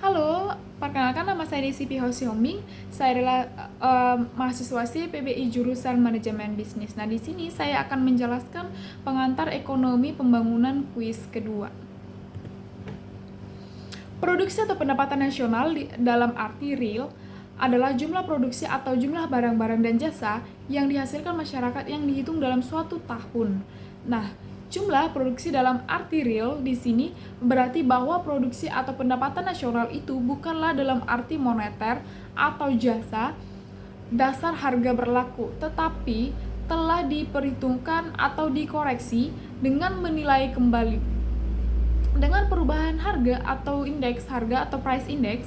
Halo, perkenalkan nama saya Desi Piho Xiaoming. Saya adalah mahasiswa PBI jurusan Manajemen Bisnis. Nah, di sini saya akan menjelaskan pengantar ekonomi pembangunan kuis kedua. Produksi atau pendapatan nasional dalam arti real adalah jumlah produksi atau jumlah barang-barang dan jasa yang dihasilkan masyarakat yang dihitung dalam suatu tahun. Nah, jumlah produksi dalam arti real di sini berarti bahwa produksi atau pendapatan nasional itu bukanlah dalam arti moneter atau jasa dasar harga berlaku, tetapi telah diperhitungkan atau dikoreksi dengan menilai kembali dengan perubahan harga atau indeks harga atau price index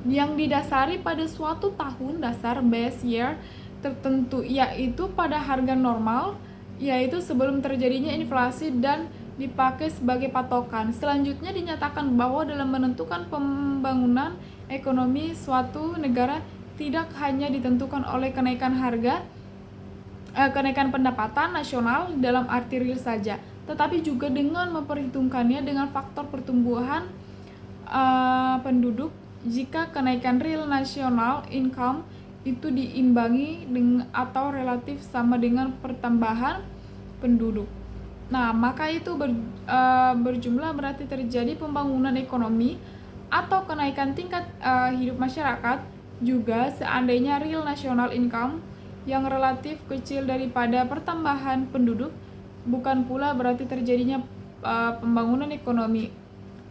yang didasari pada suatu tahun dasar base year tertentu, yaitu pada harga normal, yaitu sebelum terjadinya inflasi, dan dipakai sebagai patokan. Selanjutnya dinyatakan bahwa dalam menentukan pembangunan ekonomi suatu negara tidak hanya ditentukan oleh kenaikan pendapatan nasional dalam arti real saja, tetapi juga dengan memperhitungkannya dengan faktor pertumbuhan penduduk. Jika kenaikan real national income itu diimbangi dengan atau relatif sama dengan pertambahan penduduk, nah maka itu berjumlah berarti terjadi pembangunan ekonomi atau kenaikan tingkat hidup masyarakat. Juga seandainya real national income yang relatif kecil daripada pertambahan penduduk, bukan pula berarti terjadinya pembangunan ekonomi.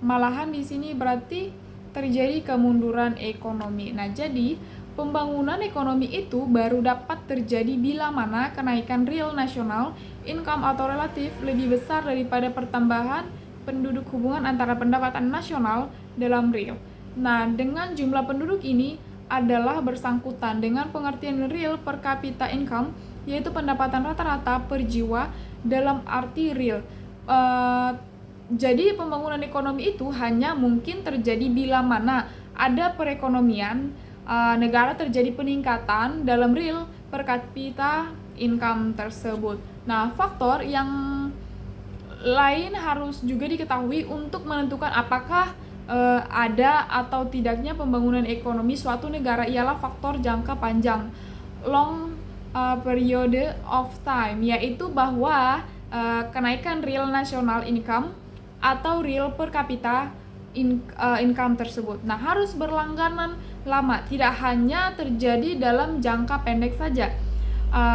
Malahan di sini berarti terjadi kemunduran ekonomi. Nah, jadi pembangunan ekonomi itu baru dapat terjadi bila mana kenaikan real national income atau relatif lebih besar daripada pertambahan penduduk, hubungan antara pendapatan nasional dalam real. Nah, dengan jumlah penduduk ini adalah bersangkutan dengan pengertian real per capita income, yaitu pendapatan rata-rata per jiwa dalam arti real. Jadi pembangunan ekonomi itu hanya mungkin terjadi bila mana ada perekonomian negara terjadi peningkatan dalam real per capita income tersebut. Nah, faktor yang lain harus juga diketahui untuk menentukan apakah ada atau tidaknya pembangunan ekonomi suatu negara ialah faktor jangka panjang, long period of time, yaitu bahwa kenaikan real national income atau real per capita income tersebut harus berlangganan lama, tidak hanya terjadi dalam jangka pendek saja.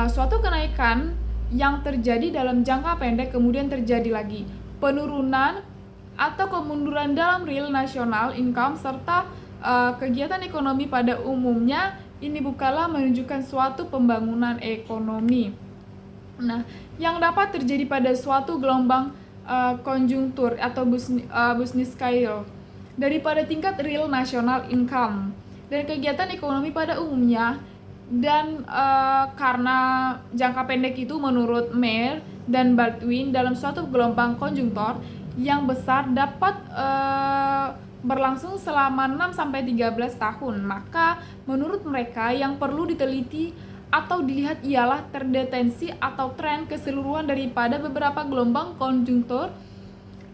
Suatu kenaikan yang terjadi dalam jangka pendek kemudian terjadi lagi penurunan atau kemunduran dalam real national income serta kegiatan ekonomi pada umumnya, ini bukanlah menunjukkan suatu pembangunan ekonomi. Nah, yang dapat terjadi pada suatu gelombang konjungtur atau business scale daripada tingkat real national income dan kegiatan ekonomi pada umumnya, dan karena jangka pendek itu menurut Mayer dan Baldwin dalam suatu gelombang konjungtur yang besar dapat berlangsung selama 6-13 tahun, maka menurut mereka yang perlu diteliti atau dilihat ialah tendensi atau tren keseluruhan daripada beberapa gelombang konjungtur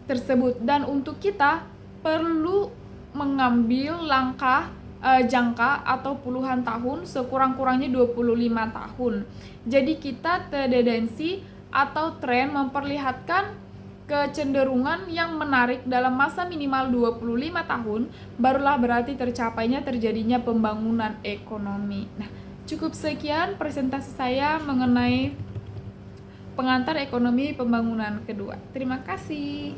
tersebut. Dan untuk kita perlu mengambil langkah jangka atau puluhan tahun, sekurang-kurangnya 25 tahun. Jadi kita tendensi atau tren memperlihatkan kecenderungan yang menarik dalam masa minimal 25 tahun, barulah berarti terjadinya pembangunan ekonomi. Nah, cukup sekian presentasi saya mengenai pengantar ekonomi pembangunan kedua. Terima kasih.